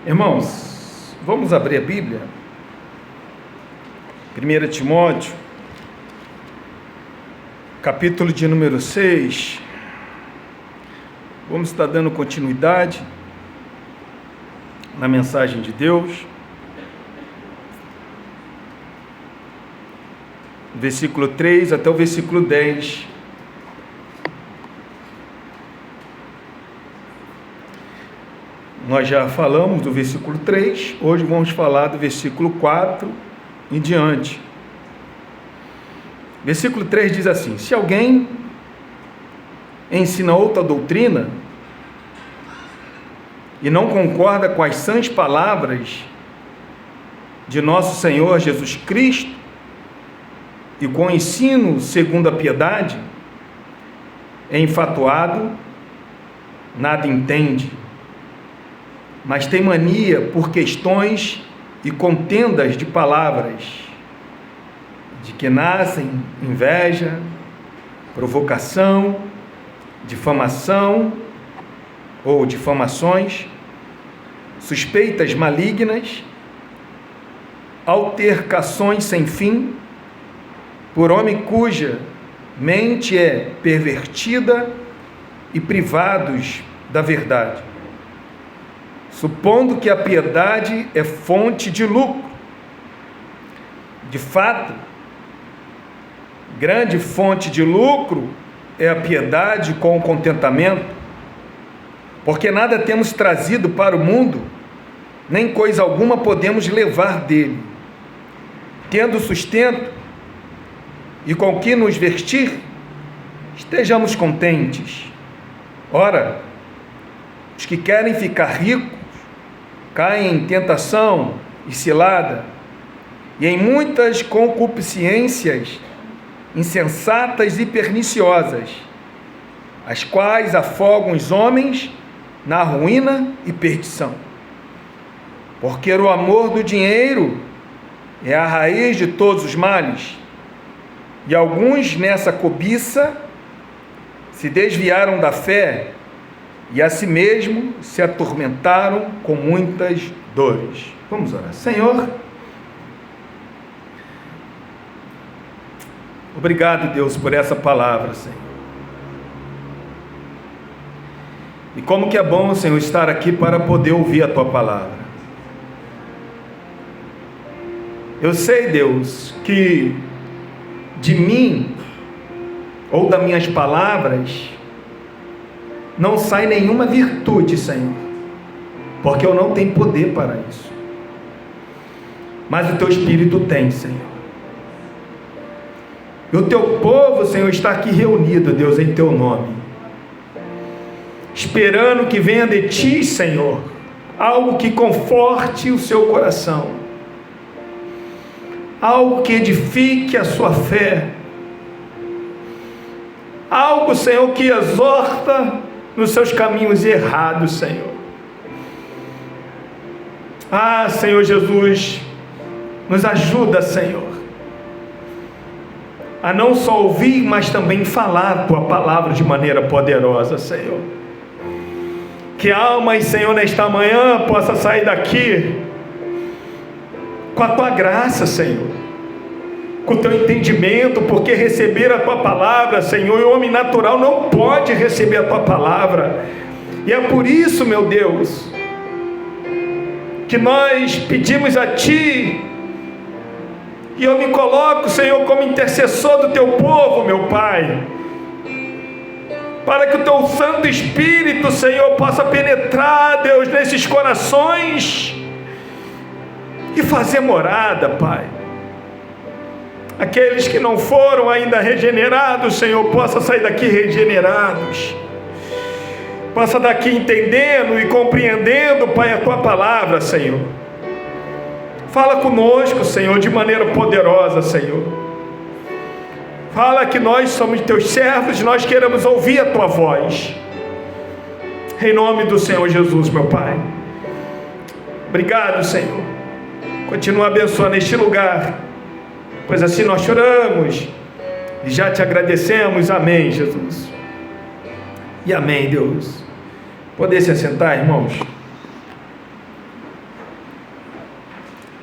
Irmãos, vamos abrir a Bíblia? 1 Timóteo, capítulo de número 6. Vamos estar dando continuidade na mensagem de Deus. Versículo 3 até o versículo 10. Nós já falamos do versículo 3, hoje vamos falar do versículo 4 em diante. Versículo 3 diz assim: se alguém ensina outra doutrina e não concorda com as sãs palavras de nosso Senhor Jesus Cristo e com o ensino segundo a piedade, é enfatuado, nada entende, mas tem mania por questões e contendas de palavras, de que nascem inveja, provocação, difamação ou difamações, suspeitas malignas, altercações sem fim, por homem cuja mente é pervertida e privados da verdade, supondo que a piedade é fonte de lucro. De fato, grande fonte de lucro é a piedade com o contentamento, porque nada temos trazido para o mundo, nem coisa alguma podemos levar dele. Tendo sustento e com que nos vestir, estejamos contentes. Ora, os que querem ficar ricos caem em tentação e cilada, e em muitas concupiscências insensatas e perniciosas, as quais afogam os homens na ruína e perdição. Porque o amor do dinheiro é a raiz de todos os males, e alguns nessa cobiça se desviaram da fé e a si mesmo se atormentaram com muitas dores. Vamos orar. Senhor, obrigado, Deus, por essa palavra, Senhor. E como que é bom, Senhor, estar aqui para poder ouvir a Tua palavra. Eu sei, Deus, que de mim ou das minhas palavras não sai nenhuma virtude, Senhor, porque eu não tenho poder para isso, mas o Teu Espírito tem, Senhor, e o Teu povo, Senhor, está aqui reunido, Deus, em Teu nome, esperando que venha de Ti, Senhor, algo que conforte o seu coração, algo que edifique a sua fé, algo, Senhor, que exorta nos seus caminhos errados, Senhor. Ah, Senhor Jesus, nos ajuda, Senhor, a não só ouvir, mas também falar a Tua palavra de maneira poderosa, Senhor. Que almas, Senhor, nesta manhã possa sair daqui com a Tua graça, Senhor, com o Teu entendimento, porque receber a Tua palavra, Senhor, e o homem natural não pode receber a Tua palavra, e é por isso, meu Deus, que nós pedimos a Ti, e eu me coloco, Senhor, como intercessor do Teu povo, meu Pai, para que o Teu Santo Espírito, Senhor, possa penetrar, Deus, nesses corações, e fazer morada, Pai. Aqueles que não foram ainda regenerados, Senhor, possa sair daqui regenerados, possa daqui entendendo e compreendendo, Pai, a Tua palavra, Senhor. Fala conosco, Senhor, de maneira poderosa, Senhor. Fala que nós somos Teus servos, nós queremos ouvir a Tua voz, em nome do Senhor Jesus, meu Pai. Obrigado, Senhor. Continua abençoando este lugar, pois assim nós choramos e já Te agradecemos. Amém, Jesus. E amém, Deus. Poder se assentar, irmãos?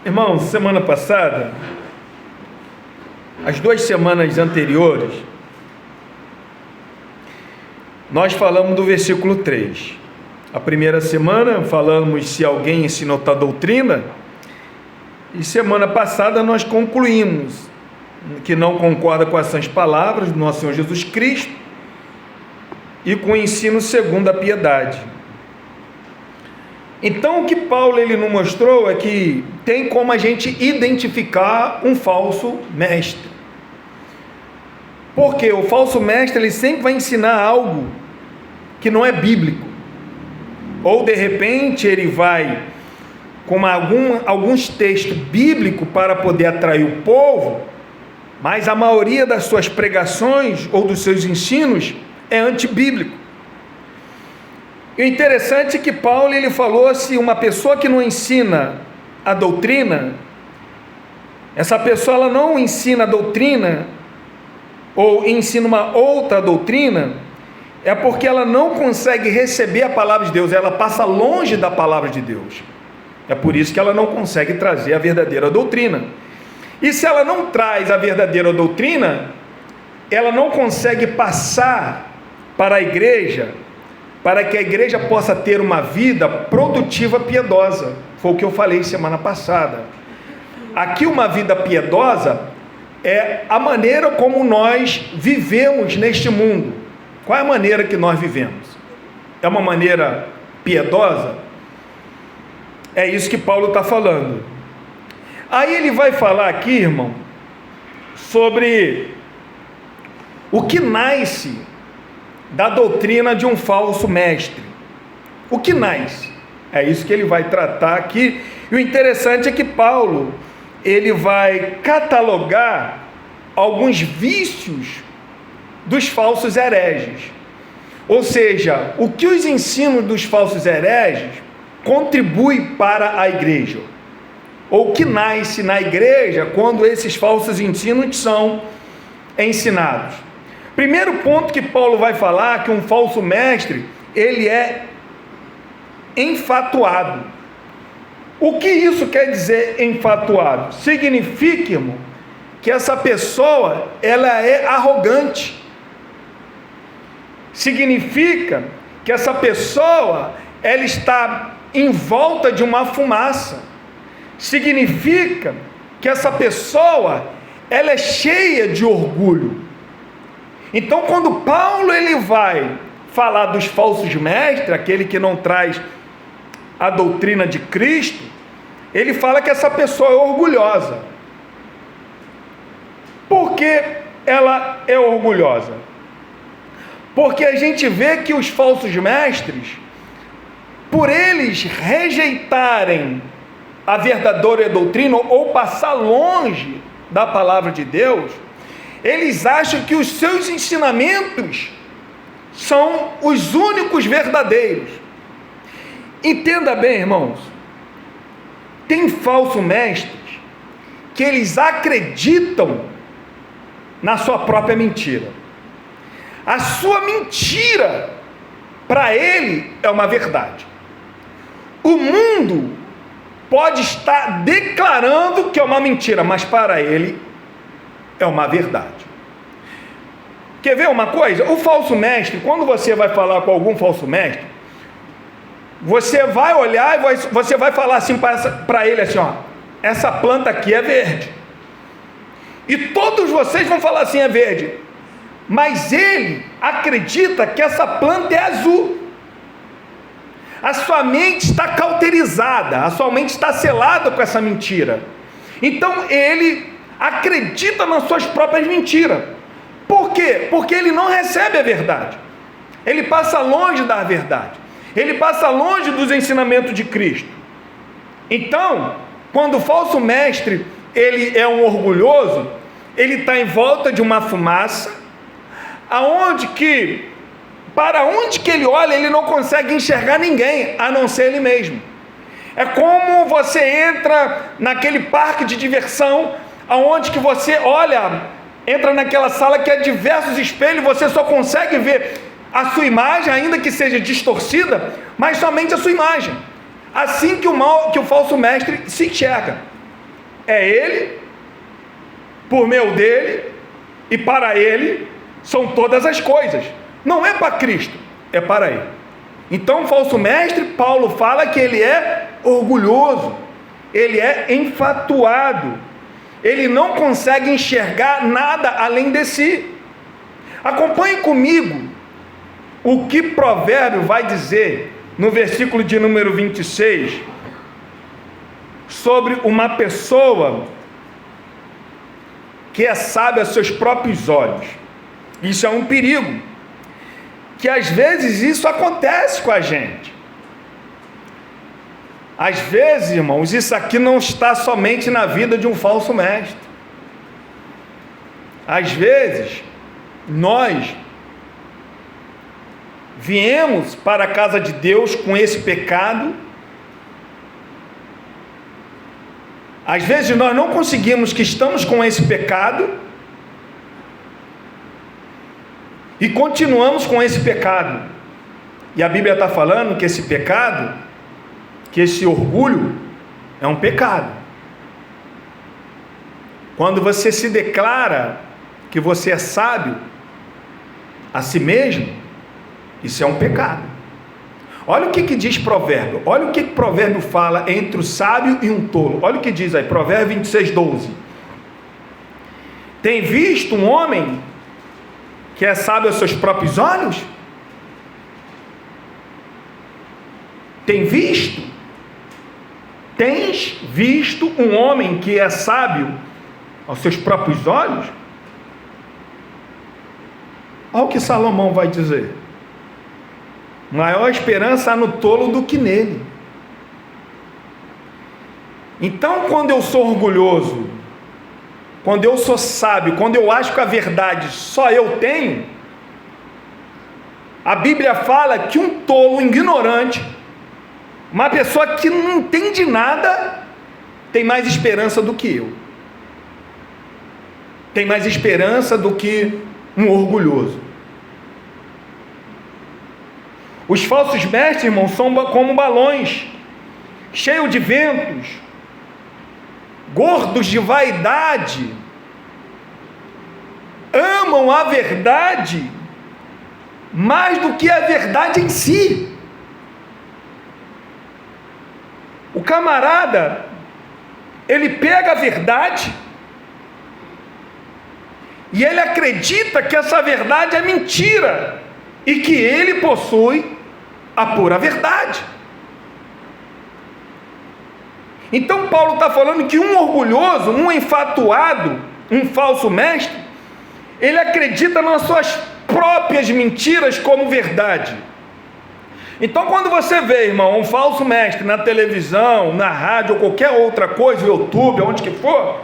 Irmãos, semana passada, as 2 semanas anteriores, nós falamos do versículo 3. A primeira semana falamos se alguém ensina outra doutrina, e semana passada nós concluímos que não concorda com essas palavras do nosso Senhor Jesus Cristo e com o ensino segundo a piedade. Então o que Paulo ele nos mostrou é que tem como a gente identificar um falso mestre. Porque o falso mestre ele sempre vai ensinar algo que não é bíblico. Ou de repente ele vai com alguns textos bíblicos para poder atrair o povo, mas a maioria das suas pregações ou dos seus ensinos é antibíblico. E o interessante é que Paulo ele falou, se uma pessoa que não ensina a doutrina, essa pessoa ela não ensina a doutrina ou ensina uma outra doutrina, é porque ela não consegue receber a palavra de Deus, ela passa longe da palavra de Deus. É por isso que ela não consegue trazer a verdadeira doutrina. E se ela não traz a verdadeira doutrina, ela não consegue passar para a igreja, para que a igreja possa ter uma vida produtiva piedosa. Foi o que eu falei semana passada. Aqui uma vida piedosa é a maneira como nós vivemos neste mundo. Qual é a maneira que nós vivemos? É uma maneira piedosa? É isso que Paulo está falando. Aí ele vai falar aqui, irmão, sobre o que nasce da doutrina de um falso mestre. O que nasce? É isso que ele vai tratar aqui. E o interessante é que Paulo, ele vai catalogar alguns vícios dos falsos hereges. Ou seja, o que os ensinos dos falsos hereges contribuem para a igreja. Ou o que nasce na igreja quando esses falsos ensinos são ensinados. Primeiro ponto que Paulo vai falar, que um falso mestre, ele é enfatuado. O que isso quer dizer enfatuado? Significa, irmão, que essa pessoa, ela é arrogante. Significa que essa pessoa, ela está em volta de uma fumaça. Significa que essa pessoa, ela é cheia de orgulho. Então, quando Paulo ele vai falar dos falsos mestres, aquele que não traz a doutrina de Cristo, ele fala que essa pessoa é orgulhosa. Por que ela é orgulhosa? Porque a gente vê que os falsos mestres, por eles rejeitarem a verdadeira doutrina ou passar longe da palavra de Deus, eles acham que os seus ensinamentos são os únicos verdadeiros. Entenda bem, irmãos, tem falsos mestres que eles acreditam na sua própria mentira. A sua mentira, para ele, é uma verdade. O mundo pode estar declarando que é uma mentira, mas para ele é uma verdade. Quer ver uma coisa? O falso mestre, quando você vai falar com algum falso mestre, você vai olhar e você vai falar assim para ele assim, ó, essa planta aqui é verde. E todos vocês vão falar assim, é verde. Mas ele acredita que essa planta é azul. A sua mente está cauterizada, a sua mente está selada com essa mentira. Então ele acredita nas suas próprias mentiras. Por quê? Porque ele não recebe a verdade. Ele passa longe da verdade. Ele passa longe dos ensinamentos de Cristo. Então, quando o falso mestre, ele é um orgulhoso, ele está em volta de uma fumaça, para onde que ele olha, ele não consegue enxergar ninguém, a não ser ele mesmo. É como você entra naquele parque de diversão, aonde que você olha, entra naquela sala que há diversos espelhos, você só consegue ver a sua imagem, ainda que seja distorcida, mas somente a sua imagem. Assim que o falso mestre se enxerga. é Ele, por meio dele e para Ele são todas as coisas. Não é para Cristo, é para Ele. Então o falso mestre, Paulo fala que ele é orgulhoso, ele é enfatuado, ele não consegue enxergar nada além de si. Acompanhe comigo o que Provérbio vai dizer no versículo de número 26, sobre uma pessoa que é sábia aos seus próprios olhos. Isso é um perigo, que às vezes isso acontece com a gente. Às vezes, irmãos, isso aqui não está somente na vida de um falso mestre. Às vezes, nós viemos para a casa de Deus com esse pecado. Às vezes nós não conseguimos que estamos com esse pecado e continuamos com esse pecado. E a Bíblia está falando que esse pecado, que esse orgulho é um pecado. Quando você se declara que você é sábio a si mesmo, isso é um pecado. Olha o que diz Provérbio. Olha o que Provérbio fala entre o sábio e um tolo. Olha o que diz aí, Provérbio 26:12. Tem visto um homem que é sábio aos seus próprios olhos? Tem visto? Tens visto um homem que é sábio aos seus próprios olhos? Olha o que Salomão vai dizer. Maior esperança há no tolo do que nele. Então, quando eu sou orgulhoso, quando eu sou sábio, quando eu acho que a verdade só eu tenho, a Bíblia fala que um tolo ignorante, uma pessoa que não entende nada, tem mais esperança do que eu. Tem mais esperança do que um orgulhoso. Os falsos mestres, irmãos, são como balões, cheios de ventos, gordos de vaidade, amam a verdade mais do que a verdade em si. O camarada, ele pega a verdade e ele acredita que essa verdade é mentira e que ele possui a pura verdade. Então Paulo está falando que um orgulhoso, um enfatuado, um falso mestre, ele acredita nas suas próprias mentiras como verdade. Então quando você vê, irmão, um falso mestre na televisão, na rádio ou qualquer outra coisa, no YouTube, onde que for,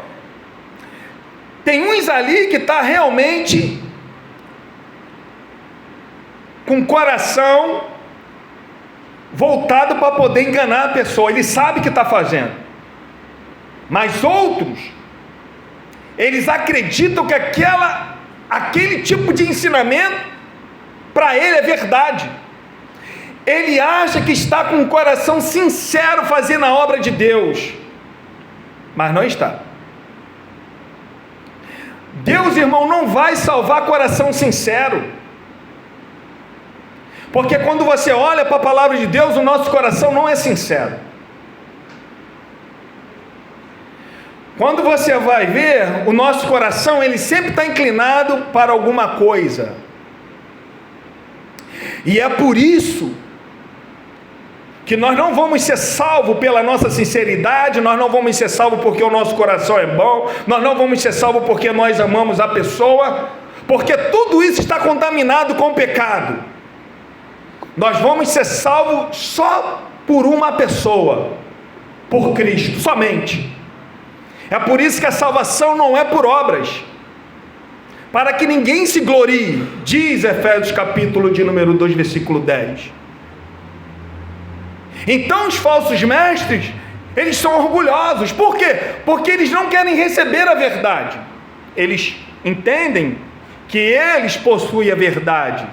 tem uns ali que está realmente com o coração voltado para poder enganar a pessoa, ele sabe o que está fazendo. Mas outros, eles acreditam que aquele tipo de ensinamento para ele é verdade. Ele acha que está com o coração sincero fazendo a obra de Deus, mas não está. Deus, irmão, não vai salvar coração sincero. Porque quando você olha para a palavra de Deus, o nosso coração não é sincero. Quando você vai ver, o nosso coração, ele sempre está inclinado para alguma coisa. E é por isso que nós não vamos ser salvos pela nossa sinceridade, nós não vamos ser salvos porque o nosso coração é bom, nós não vamos ser salvos porque nós amamos a pessoa, porque tudo isso está contaminado com o pecado. Nós vamos ser salvos só por uma pessoa, por Cristo, somente. É por isso que a salvação não é por obras, para que ninguém se glorie, diz Efésios capítulo de número 2, versículo 10. Então os falsos mestres, eles são orgulhosos. Por quê? Porque eles não querem receber a verdade. Eles entendem que eles possuem a verdade.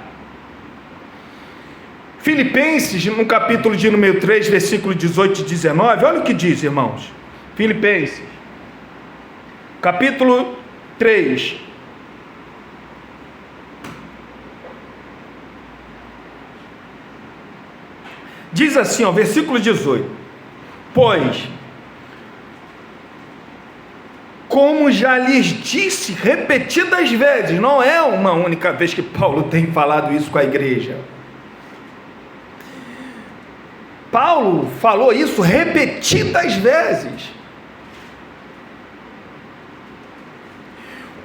Filipenses, no capítulo de número 3, versículo 18 e 19, olha o que diz, irmãos. Filipenses, capítulo 3. Diz assim, ó, versículo 18: pois, como já lhes disse repetidas vezes, não é uma única vez que Paulo tem falado isso com a igreja. Paulo falou isso repetidas vezes.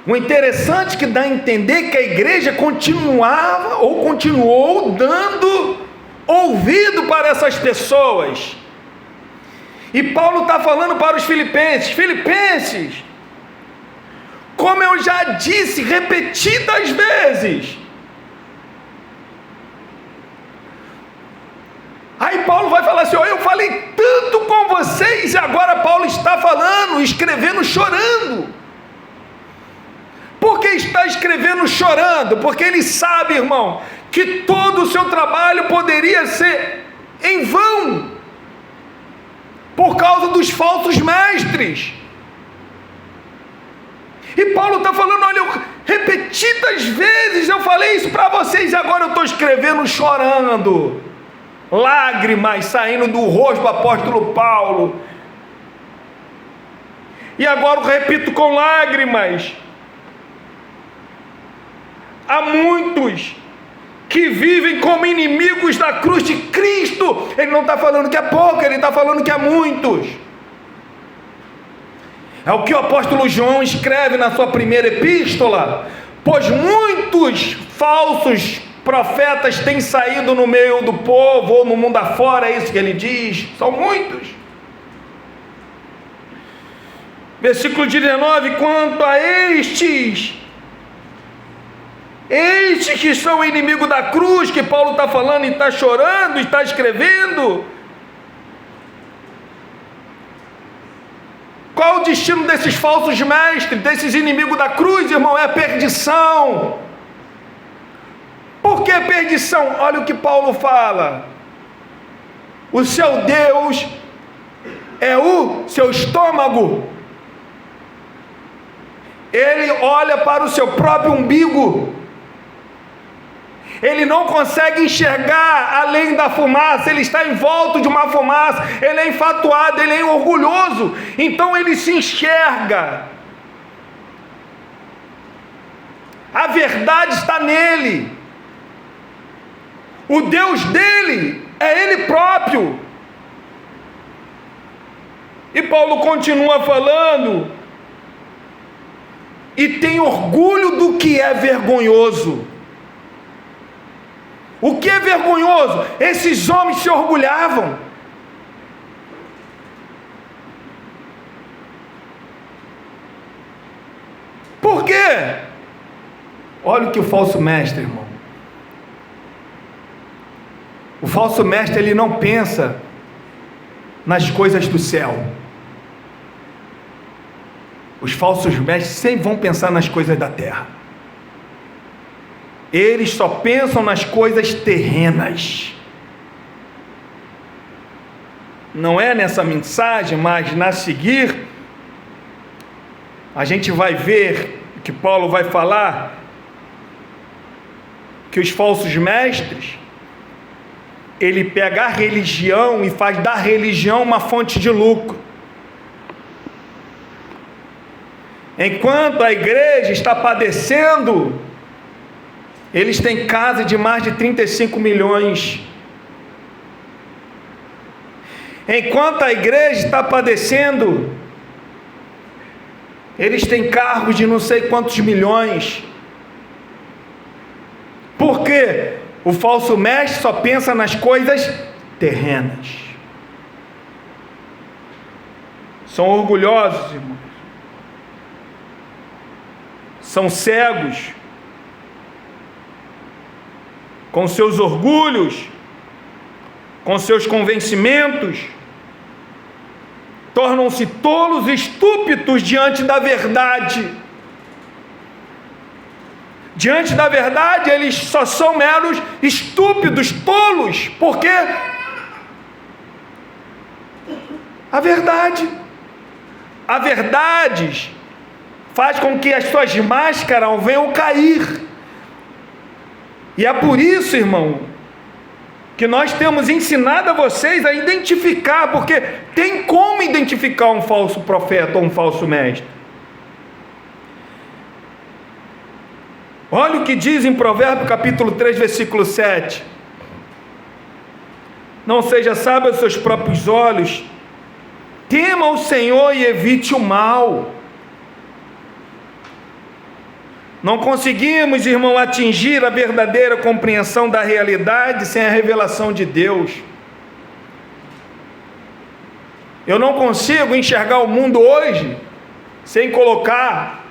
O interessante é que dá a entender que a igreja continuava ou continuou dando ouvido para essas pessoas. E Paulo está falando para os filipenses: Filipenses, como eu já disse repetidas vezes. Aí Paulo vai falar assim: ó, eu falei tanto com vocês, e agora Paulo está falando, escrevendo, chorando. Por que está escrevendo chorando? Porque ele sabe, irmão, que todo o seu trabalho poderia ser em vão, por causa dos falsos mestres. E Paulo está falando: olha, repetidas vezes eu falei isso para vocês, e agora eu estou escrevendo chorando, lágrimas saindo do rosto do apóstolo Paulo, e agora eu repito com lágrimas. Há muitos que vivem como inimigos da cruz de Cristo. Ele não está falando que é pouco, ele está falando que é muitos. É o que o apóstolo João escreve na sua primeira epístola: pois muitos falsos profetas têm saído no meio do povo, ou no mundo afora, é isso que ele diz, são muitos. Versículo 19: quanto a estes que são inimigos da cruz, que Paulo está falando e está chorando, e está escrevendo, qual o destino desses falsos mestres, desses inimigos da cruz, irmão? É a perdição. Por que perdição? Olha o que Paulo fala: o seu Deus é o seu estômago. Ele olha para o seu próprio umbigo. Ele não consegue enxergar além da fumaça, ele está em volta de uma fumaça, ele é enfatuado, ele é orgulhoso, então ele se enxerga. A verdade está nele, o Deus dele é ele próprio. E Paulo continua falando: e tem orgulho do que é vergonhoso. O que é vergonhoso? Esses homens se orgulhavam. Por quê? Olha o que o falso mestre, irmão. O falso mestre, ele não pensa nas coisas do céu. Os falsos mestres sempre vão pensar nas coisas da terra. Eles só pensam nas coisas terrenas. Não é nessa mensagem, mas na seguir, a gente vai ver que Paulo vai falar que os falsos mestres, ele pega a religião e faz da religião uma fonte de lucro. Enquanto a igreja está padecendo, eles têm casa de mais de 35 milhões. Enquanto a igreja está padecendo, eles têm cargos de não sei quantos milhões. Por quê? O falso mestre só pensa nas coisas terrenas. São orgulhosos, irmãos. São cegos com seus orgulhos, com seus convencimentos, tornam-se tolos e estúpidos diante da verdade. Diante da verdade, eles só são meros estúpidos, tolos. Por quê? A verdade faz com que as suas máscaras venham cair. E é por isso, irmão, que nós temos ensinado a vocês a identificar, porque tem como identificar um falso profeta ou um falso mestre. Olha o que diz em Provérbios capítulo 3, versículo 7. Não seja sábio aos seus próprios olhos, tema o Senhor e evite o mal. Não conseguimos, irmão, atingir a verdadeira compreensão da realidade sem a revelação de Deus. Eu não consigo enxergar o mundo hoje sem colocar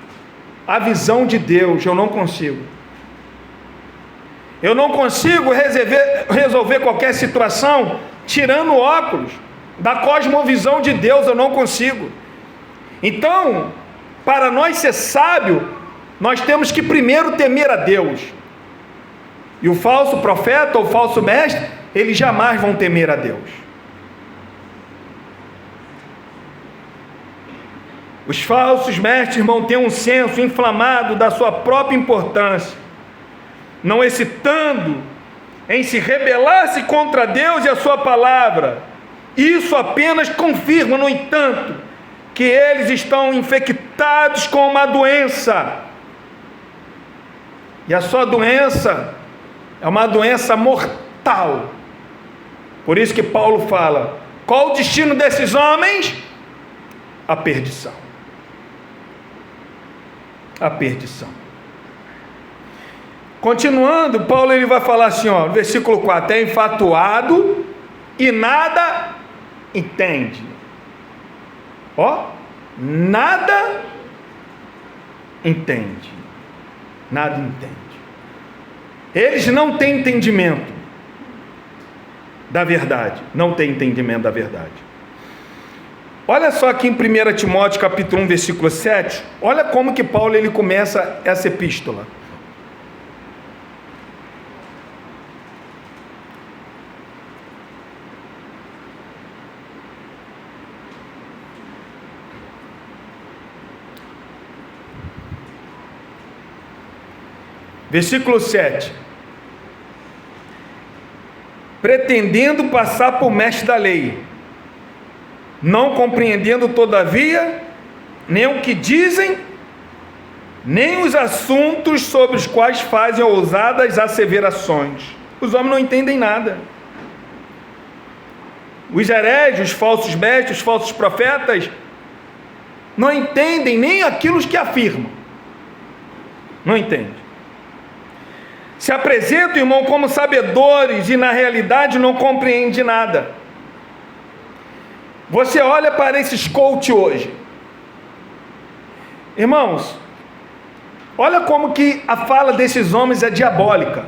a visão de Deus. Eu não consigo. Eu não consigo resolver qualquer situação tirando óculos da cosmovisão de Deus. Eu não consigo. Então, para nós ser sábio, nós temos que primeiro temer a Deus. E o falso profeta ou falso mestre, eles jamais vão temer a Deus. Os falsos mestres, irmão, têm um senso inflamado da sua própria importância, não hesitando em se rebelar-se contra Deus e a sua palavra. Isso apenas confirma, no entanto, que eles estão infectados com uma doença. E a sua doença é uma doença mortal. Por isso que Paulo fala: qual o destino desses homens? A perdição. A perdição. Continuando, Paulo ele vai falar assim, ó, versículo 4: é enfatuado e nada entende. Ó, nada entende. Nada entende. Eles não têm entendimento da verdade. Não têm entendimento da verdade. Olha só aqui em 1 Timóteo capítulo 1, versículo 7. Olha como que Paulo ele começa essa epístola. Versículo 7. Pretendendo passar por mestre da lei, não compreendendo todavia nem o que dizem, nem os assuntos sobre os quais fazem ousadas asseverações. Os homens não entendem nada. Os hereges, os falsos mestres, os falsos profetas não entendem nem aquilo que afirmam. Não entendem. Se apresentam, irmão, como sabedores e na realidade não compreendem nada. Você olha para esses coach hoje, irmãos, olha como que a fala desses homens é diabólica.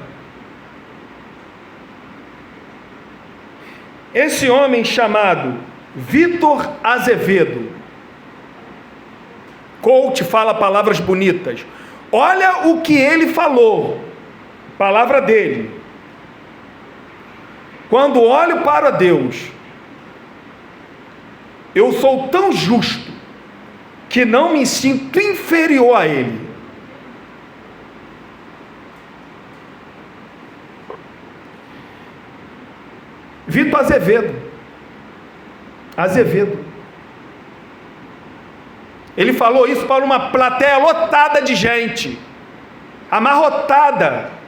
Esse homem chamado Vitor Azevedo, coach, fala palavras bonitas. Olha o que ele falou. Palavra dele: quando olho para Deus, eu sou tão justo que não me sinto inferior a Ele. Vitor Azevedo. Ele falou isso para uma plateia lotada de gente, amarrotada.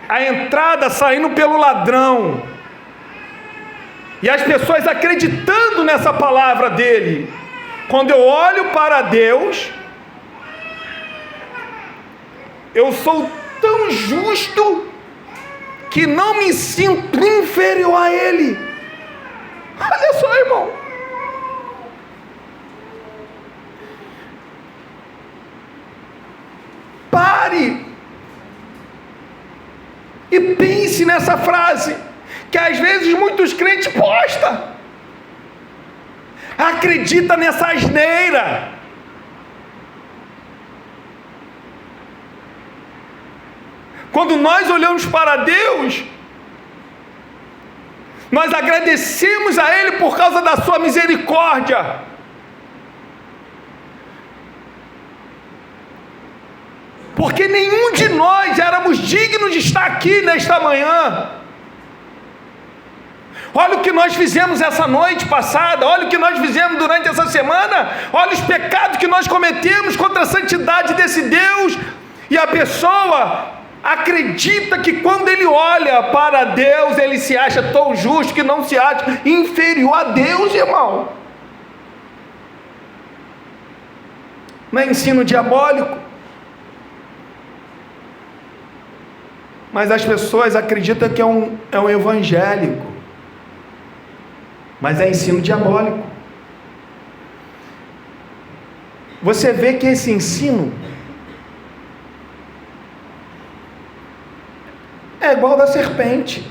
A entrada saindo pelo ladrão, e as pessoas acreditando nessa palavra dele. Quando eu olho para Deus, eu sou tão justo que não me sinto inferior a Ele. Olha só, irmão. Pare e pense nessa frase, que às vezes muitos crentes postam. Acredita nessa asneira. Quando nós olhamos para Deus, nós agradecemos a Ele por causa da sua misericórdia. porque nenhum de nós éramos dignos de estar aqui nesta manhã. Olha o que nós fizemos essa noite passada, olha o que nós fizemos durante essa semana, olha os pecados que nós cometemos contra a santidade desse Deus, e a pessoa acredita que quando ele olha para Deus, ele se acha tão justo que não se acha inferior a Deus, irmão. Não é ensino diabólico? Mas as pessoas acreditam que é um evangélico, mas é ensino diabólico. Você vê que esse ensino é igual da serpente.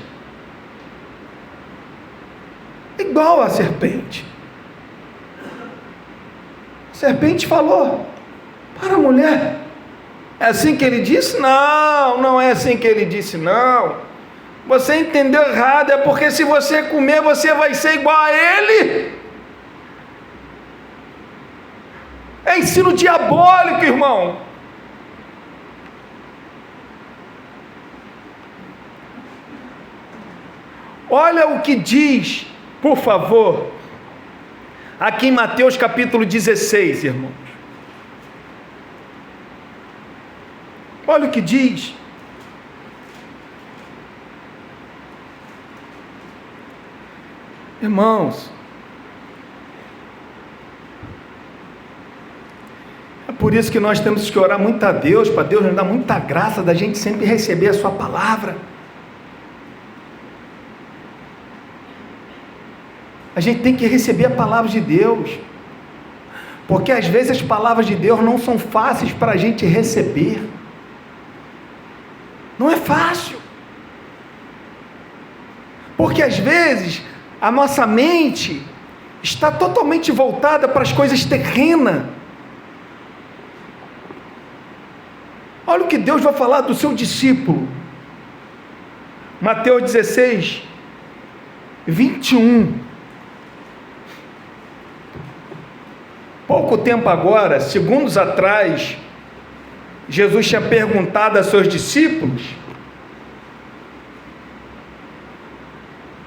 Igual a serpente. A serpente falou para a mulher: é assim que ele disse? Não, não é assim que ele disse, não. Você entendeu errado, é porque se você comer, você vai ser igual a ele. É ensino diabólico, irmão. Olha o que diz, por favor, aqui em Mateus capítulo 16, irmãos. Olha o que diz. Irmãos, é por isso que nós temos que orar muito a Deus, para Deus nos dar muita graça da gente sempre receber a sua palavra. A gente tem que receber a palavra de Deus, porque às vezes as palavras de Deus não são fáceis para a gente receber. Não é fácil, porque às vezes a nossa mente está totalmente voltada para as coisas terrenas. Olha o que Deus vai falar do seu discípulo, Mateus 16, 21. Pouco tempo agora, segundos atrás, Jesus tinha perguntado a seus discípulos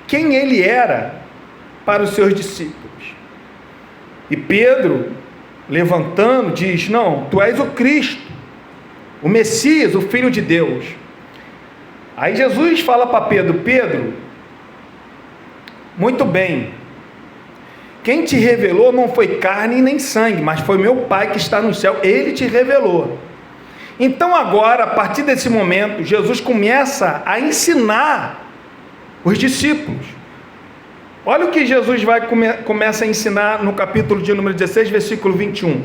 quem ele era para os seus discípulos. E Pedro, levantando, diz: não, tu és o Cristo, o Messias, o Filho de Deus. Aí Jesus fala para Pedro: Pedro, muito bem, quem te revelou não foi carne nem sangue, mas foi meu Pai que está no céu, ele te revelou. Então agora, a partir desse momento, Jesus começa a ensinar os discípulos. Olha o que Jesus começa a ensinar no capítulo de número 16, versículo 21.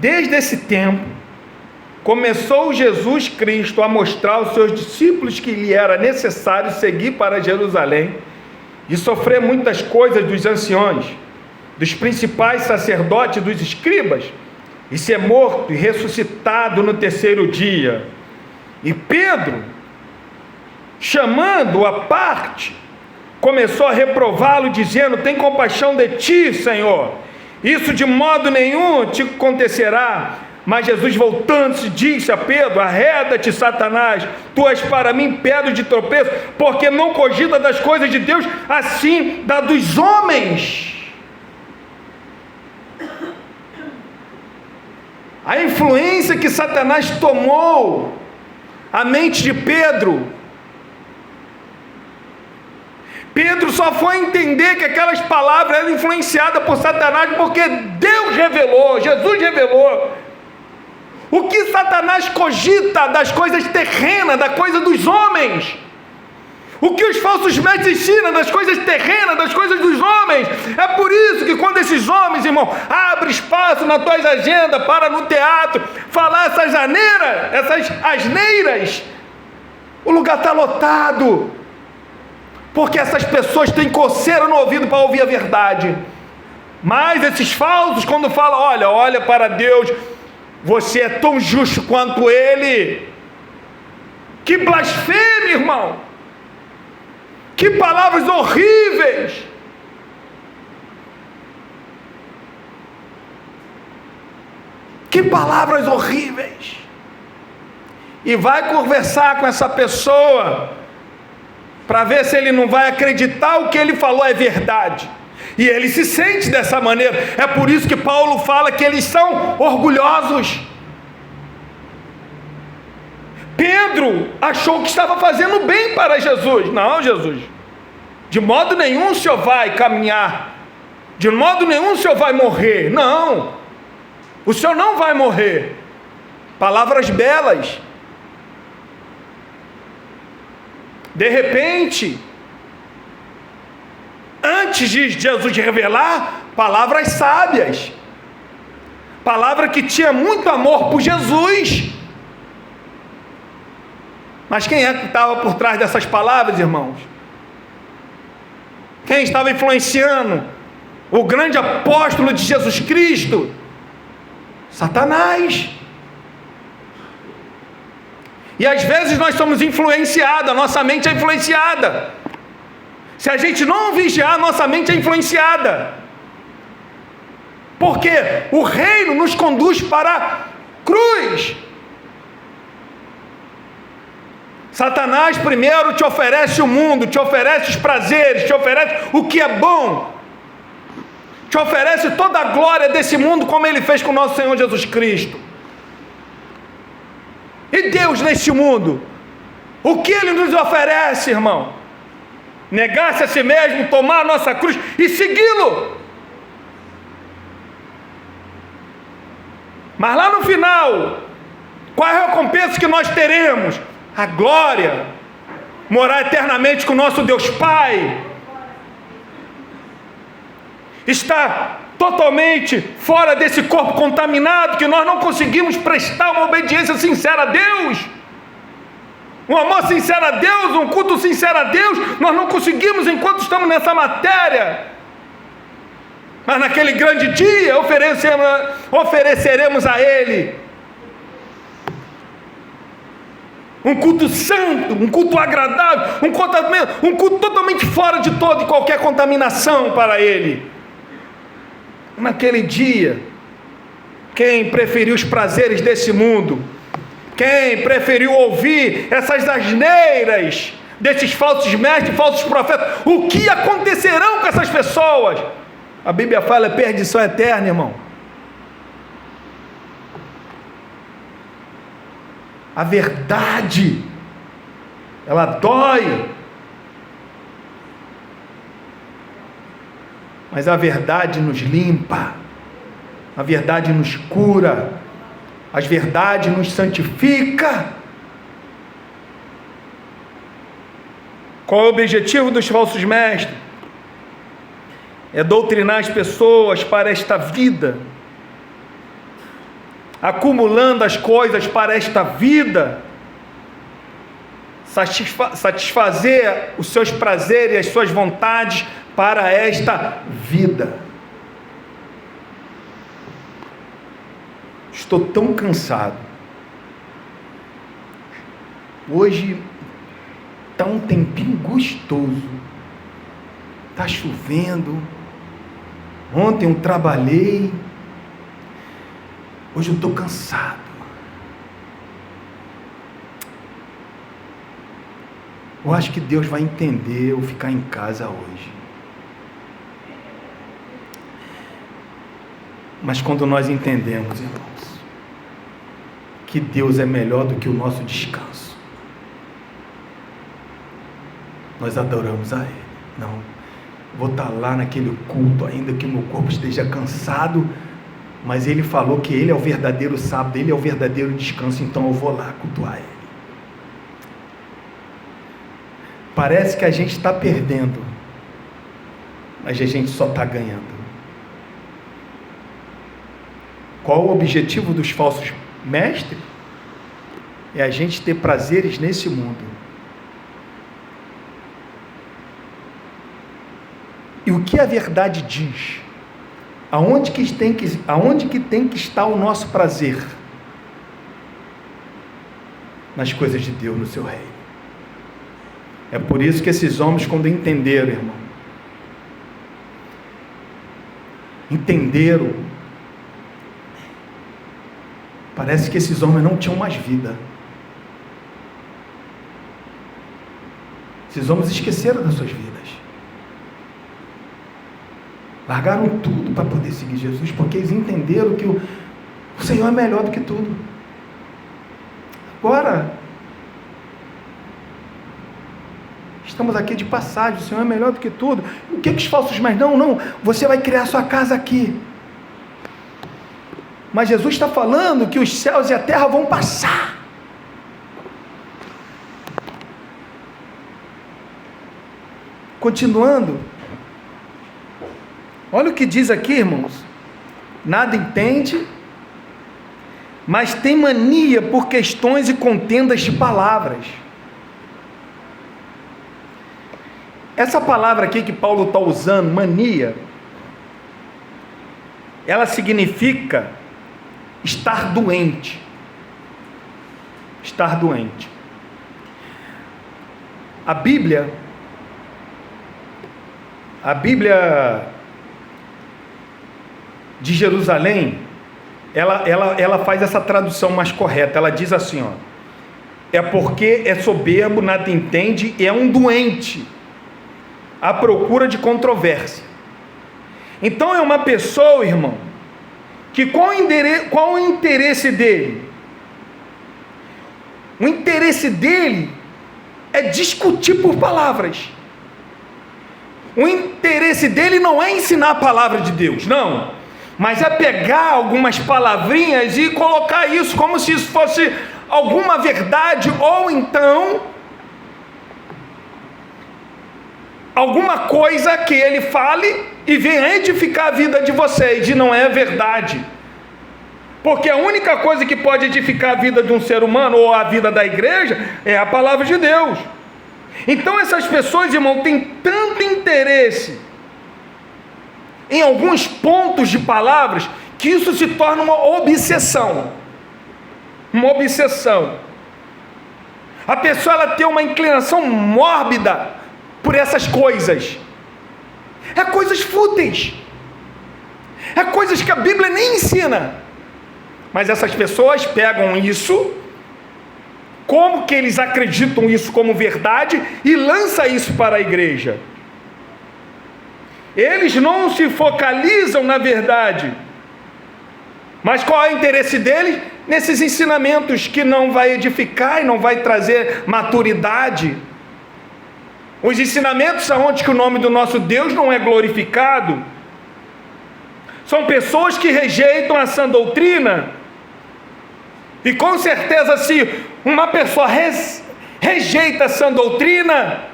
Desde esse tempo, começou Jesus Cristo a mostrar aos seus discípulos que lhe era necessário seguir para Jerusalém e sofrer muitas coisas dos anciões, dos principais sacerdotes e dos escribas, e ser morto e ressuscitado no terceiro dia. E Pedro, chamando-o à parte, começou a reprová-lo, dizendo: tem compaixão de ti, Senhor, isso de modo nenhum te acontecerá. Mas Jesus, voltando-se, disse a Pedro: arreda-te, Satanás, tu és para mim pedra de tropeço, porque não cogita das coisas de Deus, assim da dos homens. A influência que Satanás tomou a mente de Pedro, Pedro só foi entender que aquelas palavras eram influenciadas por Satanás porque Deus revelou, Jesus revelou. O que Satanás cogita das coisas terrenas, da coisa dos homens, o que os falsos mestres ensinam das coisas terrenas, das coisas dos homens. É por isso que quando esses homens, irmão, abrem espaço nas tuas agendas para no teatro falar essas asneiras, o lugar está lotado, porque essas pessoas têm coceira no ouvido para ouvir a verdade. Mas esses falsos, quando falam: olha para Deus, você é tão justo quanto Ele. Que blasfêmia, irmão! Que palavras horríveis! Que palavras horríveis! e vai conversar com essa pessoa para ver se ele não vai acreditar o que ele falou é verdade. E ele se sente dessa maneira. É por isso que Paulo fala que eles são orgulhosos. Pedro achou que estava fazendo bem para Jesus. Não, Jesus, de modo nenhum o Senhor vai caminhar, de modo nenhum o Senhor vai morrer. Não, o Senhor não vai morrer. Palavras belas. De repente, antes de Jesus revelar, palavras sábias, palavra que tinha muito amor por Jesus. Mas quem é que estava por trás dessas palavras, irmãos? Quem estava influenciando o grande apóstolo de Jesus Cristo? Satanás. E às vezes nós somos influenciados, a nossa mente é influenciada. Se a gente não vigiar, a nossa mente é influenciada. Porque o reino nos conduz para a cruz. Satanás primeiro te oferece o mundo, te oferece os prazeres, te oferece o que é bom, te oferece toda a glória desse mundo, como ele fez com o nosso Senhor Jesus Cristo. E Deus neste mundo, o que ele nos oferece, irmão? Negar-se a si mesmo, tomar a nossa cruz e segui-lo. Mas lá no final, qual é a recompensa que nós teremos? A glória, morar eternamente com o nosso Deus Pai, está totalmente fora desse corpo contaminado, que nós não conseguimos prestar uma obediência sincera a Deus, um amor sincero a Deus, um culto sincero a Deus, nós não conseguimos enquanto estamos nessa matéria. Mas naquele grande dia ofereceremos a Ele um culto santo, um culto agradável, um culto totalmente fora de toda e qualquer contaminação para Ele. Naquele dia, quem preferiu os prazeres desse mundo, quem preferiu ouvir essas asneiras desses falsos mestres, falsos profetas, o que acontecerão com essas pessoas? A Bíblia fala é perdição eterna, irmão. A verdade, ela dói, mas a verdade nos limpa, a verdade nos cura, a verdade nos santifica. Qual é o objetivo dos falsos mestres? É doutrinar as pessoas para esta vida, acumulando as coisas para esta vida, satisfazer os seus prazeres e as suas vontades para esta vida. Estou tão cansado. Hoje está um tempinho gostoso, está chovendo. Ontem eu trabalhei, hoje eu estou cansado. Eu acho que Deus vai entender eu ficar em casa hoje. Mas quando nós entendemos, irmãos, que Deus é melhor do que o nosso descanso, nós adoramos a Ele. Não, vou estar lá naquele culto, ainda que o meu corpo esteja cansado, mas Ele falou que Ele é o verdadeiro sábado, Ele é o verdadeiro descanso, então eu vou lá cultuar Ele. Parece que a gente está perdendo, mas a gente só está ganhando. Qual o objetivo dos falsos mestres? É a gente ter prazeres nesse mundo. E o que a verdade diz? Aonde que tem que estar o nosso prazer? Nas coisas de Deus, no seu reino. É por isso que esses homens, quando entenderam, irmão, parece que esses homens não tinham mais vida. Esses homens esqueceram das suas vidas. Largaram tudo para poder seguir Jesus, porque eles entenderam que o Senhor é melhor do que tudo. Agora, estamos aqui de passagem, o Senhor é melhor do que tudo. O que os falsos mais? Não, você vai criar sua casa aqui. Mas Jesus está falando que os céus e a terra vão passar. Continuando, olha o que diz aqui, irmãos. Nada entende, mas tem mania por questões e contendas de palavras. Essa palavra aqui que Paulo está usando, mania, ela significa estar doente. Estar doente. A Bíblia de Jerusalém, ela faz essa tradução mais correta. Ela diz assim, ó: é porque é soberbo, nada entende, e é um doente à procura de controvérsia. Então é uma pessoa, irmão, que qual o interesse dele? O interesse dele é discutir por palavras. O interesse dele não é ensinar a palavra de Deus, não, mas é pegar algumas palavrinhas e colocar isso como se isso fosse alguma verdade, ou então alguma coisa que ele fale e venha edificar a vida de vocês, e não é verdade. Porque a única coisa que pode edificar a vida de um ser humano ou a vida da igreja é a palavra de Deus. Então essas pessoas, irmão, têm tanto interesse em alguns pontos de palavras que isso se torna uma obsessão. Uma obsessão. A pessoa, ela tem uma inclinação mórbida por essas coisas. É coisas fúteis. É coisas que a Bíblia nem ensina. Mas essas pessoas pegam isso, como que eles acreditam isso como verdade, e lançam isso para a igreja. Eles não se focalizam na verdade. Mas qual é o interesse deles? Nesses ensinamentos que não vai edificar e não vai trazer maturidade. Os ensinamentos aonde que o nome do nosso Deus não é glorificado. São pessoas que rejeitam a sã doutrina. E com certeza, se uma pessoa rejeita a sã doutrina,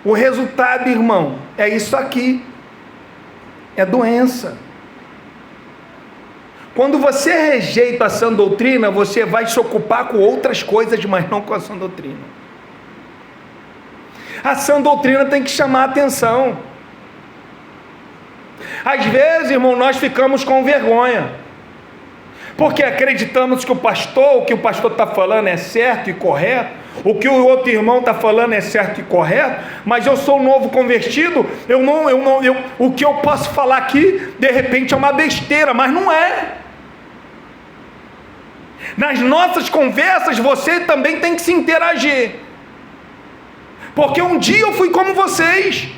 o resultado, irmão, é isso aqui. É doença. Quando você rejeita a sã doutrina, você vai se ocupar com outras coisas, mas não com a sã doutrina. A sã doutrina tem que chamar a atenção. Às vezes, irmão, nós ficamos com vergonha, porque acreditamos que o pastor está falando é certo e correto, o que o outro irmão está falando é certo e correto, mas eu sou um novo convertido, o que eu posso falar aqui, de repente é uma besteira, mas não é. Nas nossas conversas, você também tem que se interagir, porque um dia eu fui como vocês,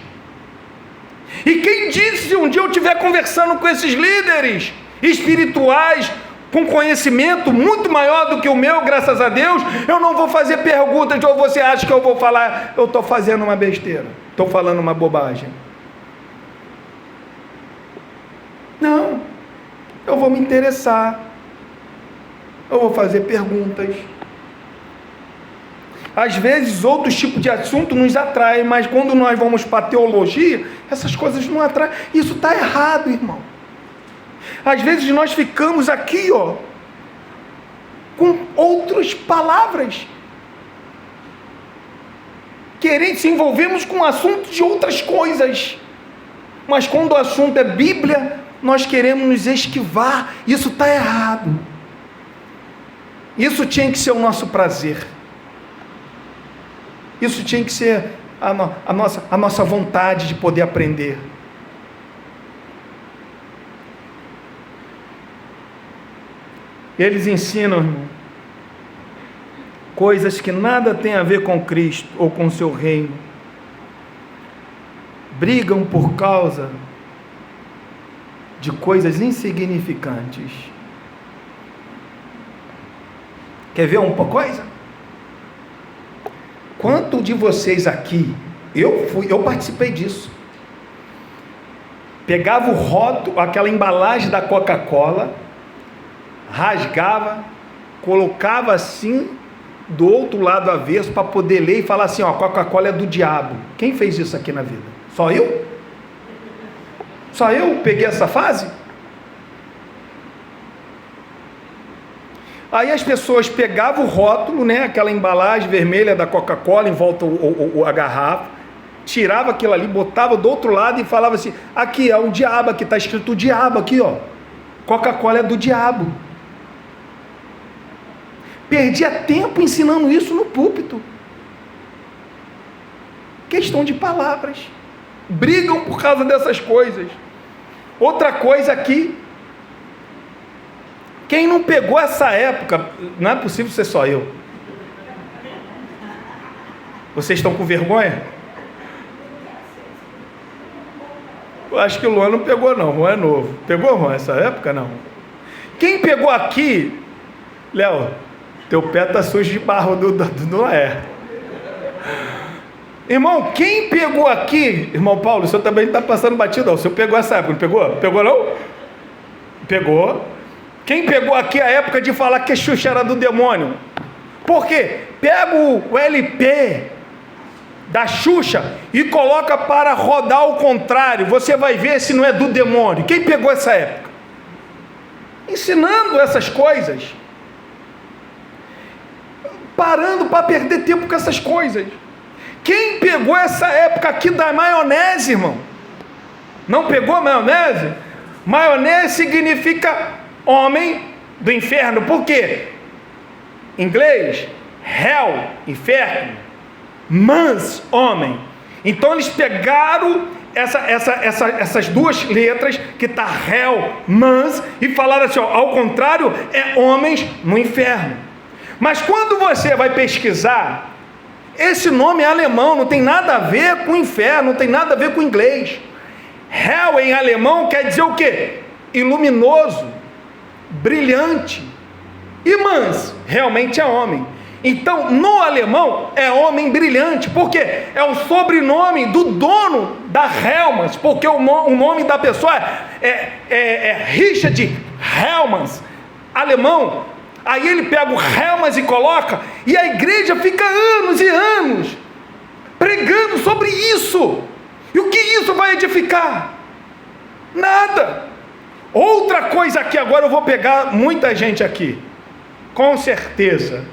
e quem disse, se um dia eu estiver conversando com esses líderes espirituais, com conhecimento muito maior do que o meu, graças a Deus, eu não vou fazer perguntas, ou você acha que eu vou falar, eu estou fazendo uma besteira, estou falando uma bobagem. Não, eu vou me interessar, eu vou fazer perguntas. Às vezes outros tipos de assunto nos atraem, mas quando nós vamos para a teologia, essas coisas não atraem. Isso está errado, irmão. Às vezes nós ficamos aqui, ó, com outras palavras, querendo se envolvermos com assuntos de outras coisas, mas quando o assunto é Bíblia, nós queremos nos esquivar. Isso está errado. Isso tinha que ser o nosso prazer. Isso tinha que ser a nossa vontade de poder aprender. Eles ensinam, irmão, coisas que nada têm a ver com Cristo ou com seu reino. Brigam por causa de coisas insignificantes. Quer ver uma coisa? Quanto de vocês aqui, eu participei disso, pegava o rótulo, aquela embalagem da Coca-Cola, rasgava, colocava assim do outro lado avesso para poder ler e falar assim, ó, Coca-Cola é do diabo. Quem fez isso aqui na vida? Só eu? Só eu peguei essa fase? Aí as pessoas pegavam o rótulo, né, aquela embalagem vermelha da Coca-Cola em volta a garrafa, tirava aquilo ali, botava do outro lado e falava assim, aqui é o diabo, aqui está escrito o diabo aqui, ó. Coca-Cola é do diabo. Perdia tempo ensinando isso no púlpito. Questão de palavras. Brigam por causa dessas coisas. Outra coisa aqui, quem não pegou essa época, não é possível ser só eu. Vocês estão com vergonha? Eu acho que o Luan não pegou não, o Luan é novo. Pegou, Luan, essa época? Não. Quem pegou aqui, Léo, teu pé está sujo de barro do Noé. Irmão, quem pegou aqui, irmão Paulo, o senhor também está passando batido, o senhor pegou essa época, não pegou? Pegou não? Pegou. Quem pegou aqui a época de falar que Xuxa era do demônio? Por quê? Pega o LP da Xuxa e coloca para rodar ao contrário, você vai ver se não é do demônio. Quem pegou essa época? Ensinando essas coisas, parando para perder tempo com essas coisas. Quem pegou essa época aqui da maionese, irmão? Não pegou a maionese? Maionese significa homem do inferno. Por quê? Em inglês, hell, inferno, mans, homem. Então eles pegaram essas duas letras, que está hell, mans, e falaram assim, ó, ao contrário, é homens no inferno. Mas quando você vai pesquisar, esse nome é alemão, não tem nada a ver com inferno, não tem nada a ver com inglês. Hell em alemão quer dizer o quê? Iluminoso, brilhante. E mans realmente é homem. Então no alemão é homem brilhante, porque é o sobrenome do dono da Hellmans, porque o nome da pessoa é Richard Hellmans, alemão. Aí ele pega o Hellmans e coloca, e a igreja fica anos e anos pregando sobre isso. E o que isso vai edificar? Nada. Outra coisa aqui, agora eu vou pegar muita gente aqui, com certeza,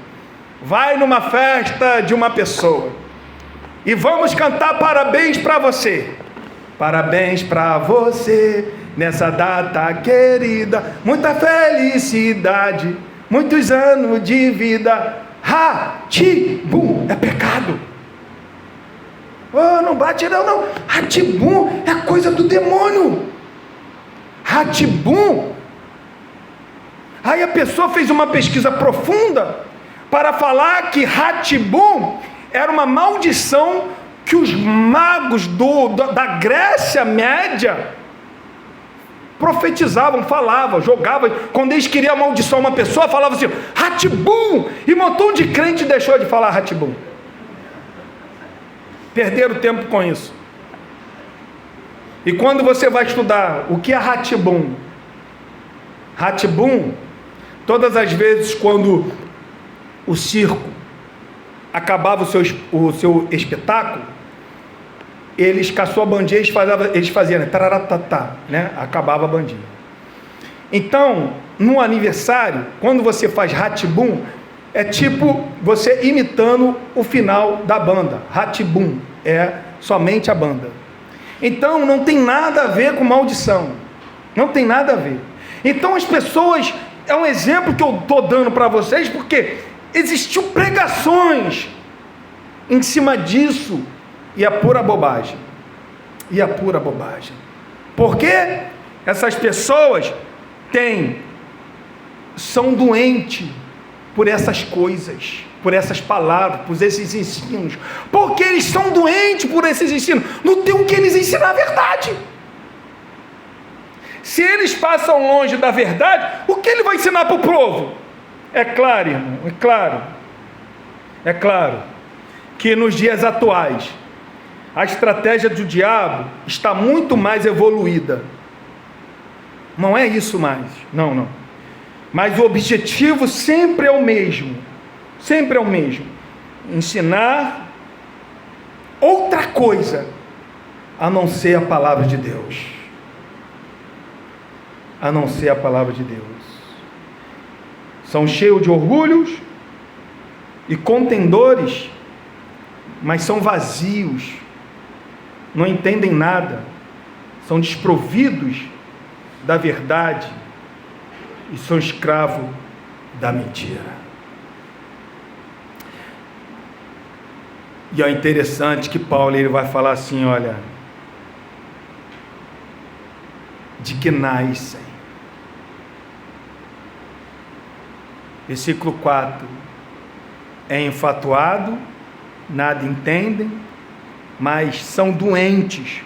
vai numa festa de uma pessoa, e vamos cantar parabéns para você, parabéns para você, nessa data querida, muita felicidade, muitos anos de vida, Ratibum, é pecado. Oh, não bate não, Ratibum é coisa do demônio. Ratibum. Aí a pessoa fez uma pesquisa profunda para falar que Ratibum era uma maldição que os magos da Grécia Média profetizavam, falavam, jogavam. Quando eles queriam amaldiçoar uma pessoa, falavam assim, Ratibum, e um montão de crente deixou de falar Ratibum. Perderam tempo com isso. E quando você vai estudar o que é Ratibum, Ratibum, todas as vezes quando o circo acabava o seu espetáculo, eles, com a sua bandinha, eles faziam tararatata, né? Acabava a bandinha. Então, no aniversário, quando você faz Ratibum, é tipo você imitando o final da banda. Ratibum é somente a banda. Então não tem nada a ver com maldição, não tem nada a ver. Então as pessoas, é um exemplo que eu estou dando para vocês, porque existiu pregações em cima disso, e é pura bobagem, porque essas pessoas são doentes por essas coisas, por essas palavras, por esses ensinos, porque eles estão doentes por esses ensinos, não tem o que eles ensinam a verdade. Se eles passam longe da verdade, o que ele vai ensinar para o povo? É claro, irmão, é claro que nos dias atuais a estratégia do diabo está muito mais evoluída. Não é isso mais, não. Mas o objetivo sempre é o mesmo, ensinar outra coisa a não ser a palavra de Deus. São cheios de orgulhos e contendores, mas são vazios, não entendem nada, são desprovidos da verdade e são escravos da mentira. E é interessante que Paulo ele vai falar assim, olha, de que nascem. Versículo 4, é enfatuado, nada entendem, mas são doentes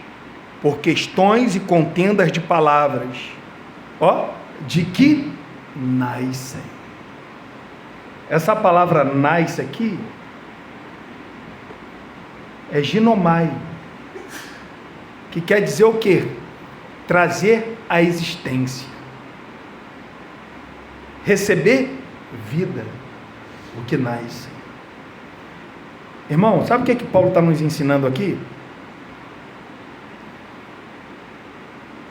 por questões e contendas de palavras. De que nascem. Essa palavra nasce aqui é ginomai, que quer dizer o quê? Trazer a existência, receber vida, o que nasce. Irmão, sabe o que Paulo está nos ensinando aqui?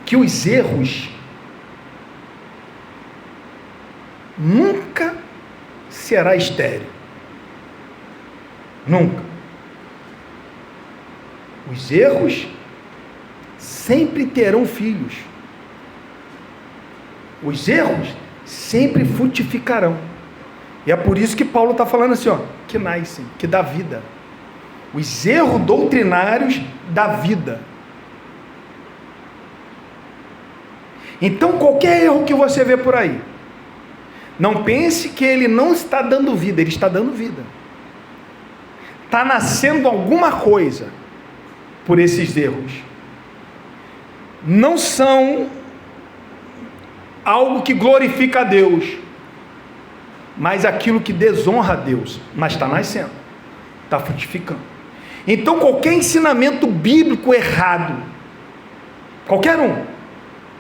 Que os erros nunca será estéril. Nunca. Os erros sempre terão filhos. Os erros sempre frutificarão. E é por isso que Paulo está falando assim, que nascem, que dá vida. Os erros doutrinários da vida. Então qualquer erro que você vê por aí, não pense que ele não está dando vida, ele está dando vida. Está nascendo alguma coisa por esses erros. Não são algo que glorifica a Deus, mas aquilo que desonra a Deus, mas está nascendo, está frutificando. Então qualquer ensinamento bíblico errado, qualquer um,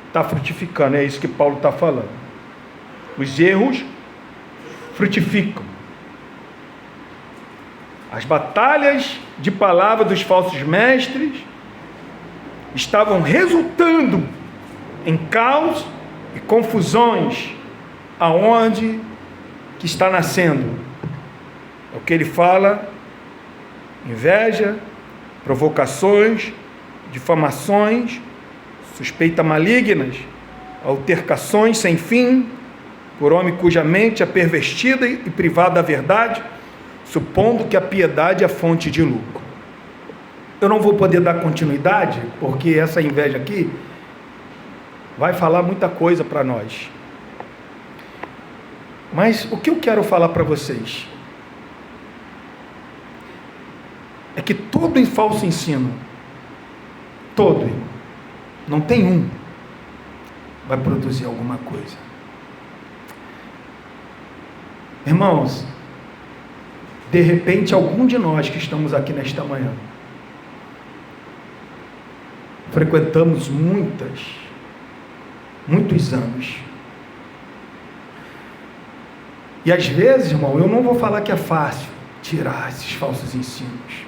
está frutificando, é isso que Paulo está falando. Os erros frutificam. As batalhas de palavra dos falsos mestres estavam resultando em caos e confusões, aonde que está nascendo. É o que ele fala: inveja, provocações, difamações, suspeitas malignas, altercações sem fim, por homem cuja mente é pervertida e privada da verdade, supondo que a piedade é fonte de lucro. Eu não vou poder dar continuidade, porque essa inveja aqui vai falar muita coisa para nós. Mas o que eu quero falar para vocês é que todo falso ensino, todo, não tem um, vai produzir alguma coisa. Irmãos, de repente algum de nós que estamos aqui nesta manhã frequentamos muitos anos, e às vezes, irmão, eu não vou falar que é fácil tirar esses falsos ensinos,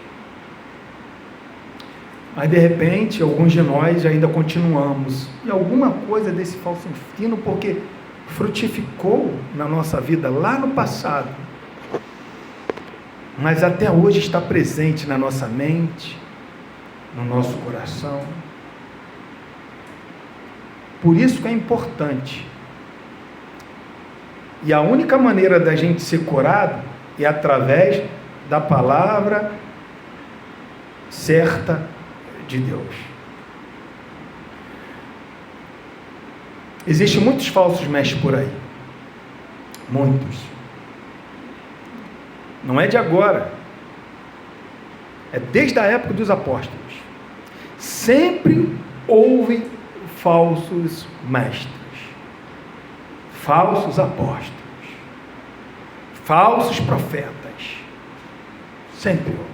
mas de repente alguns de nós ainda continuamos e alguma coisa desse falso ensino, porque frutificou na nossa vida lá no passado, mas até hoje está presente na nossa mente, no nosso coração. Por isso que é importante, e a única maneira da gente ser curado é através da palavra certa de Deus. Existem muitos falsos mestres por aí, muitos. Não é de agora. É desde a época dos apóstolos. Sempre houve falsos mestres, falsos apóstolos, falsos profetas. Sempre houve.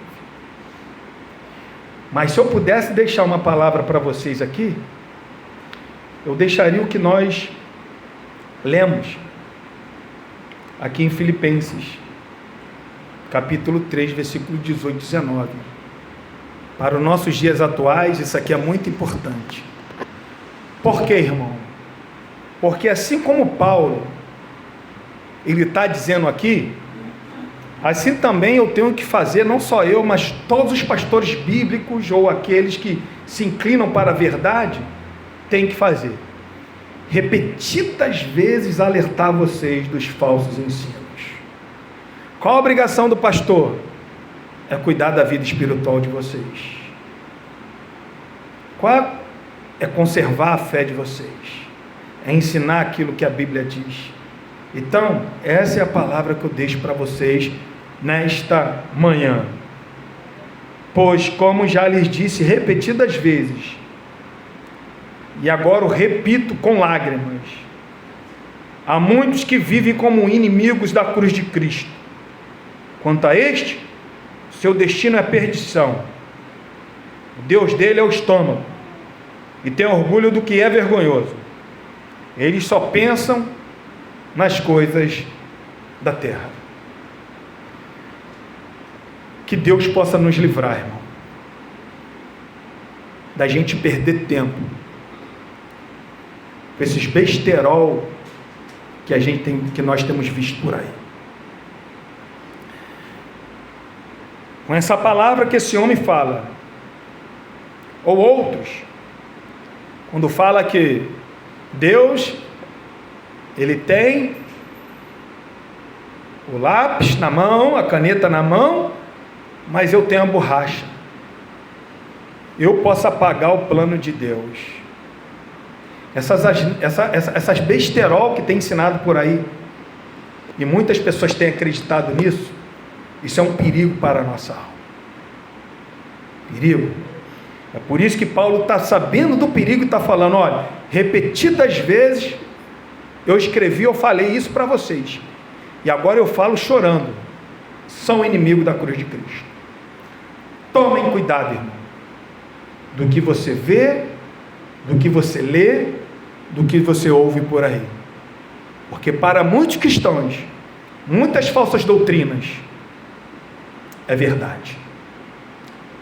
Mas se eu pudesse deixar uma palavra para vocês aqui, eu deixaria o que nós lemos aqui em Filipenses, capítulo 3, versículo 18 e 19. Para os nossos dias atuais, isso aqui é muito importante. Por quê, irmão? Porque assim como Paulo, ele está dizendo aqui, assim também eu tenho que fazer, não só eu, mas todos os pastores bíblicos, ou aqueles que se inclinam para a verdade, têm que fazer. Repetidas vezes alertar vocês dos falsos ensinos. Qual a obrigação do pastor? É cuidar da vida espiritual de vocês. Qual é conservar a fé de vocês? É ensinar aquilo que a Bíblia diz. Então, essa é a palavra que eu deixo para vocês nesta manhã. Pois, como já lhes disse repetidas vezes, e agora eu repito com lágrimas, há muitos que vivem como inimigos da cruz de Cristo. Quanto a este, seu destino é perdição. O Deus dele é o estômago, e tem orgulho do que é vergonhoso. Eles só pensam nas coisas da terra. Que Deus possa nos livrar, irmão, da gente perder tempo com esses besterol que nós temos visto por aí. Com essa palavra que esse homem fala, ou outros, quando fala que Deus, ele tem o lápis na mão, a caneta na mão, mas eu tenho a borracha. Eu posso apagar o plano de Deus. Essas besterol que tem ensinado por aí, e muitas pessoas têm acreditado nisso, isso é um perigo para a nossa alma. Perigo. É por isso que Paulo está sabendo do perigo e está falando, olha, repetidas vezes eu escrevi, eu falei isso para vocês, e agora eu falo chorando, são inimigos da cruz de Cristo. Tomem cuidado, irmão, do que você vê, do que você lê, do que você ouve por aí, porque para muitos cristãos, muitas falsas doutrinas é verdade.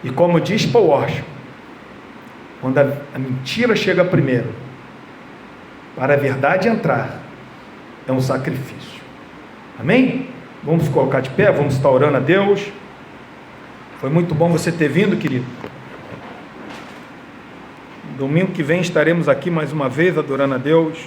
E como diz Paul Washer, quando a mentira chega primeiro, para a verdade entrar, é um sacrifício. Amém? Vamos colocar de pé, vamos estar orando a Deus. Foi muito bom você ter vindo, querido. Domingo que vem estaremos aqui mais uma vez adorando a Deus.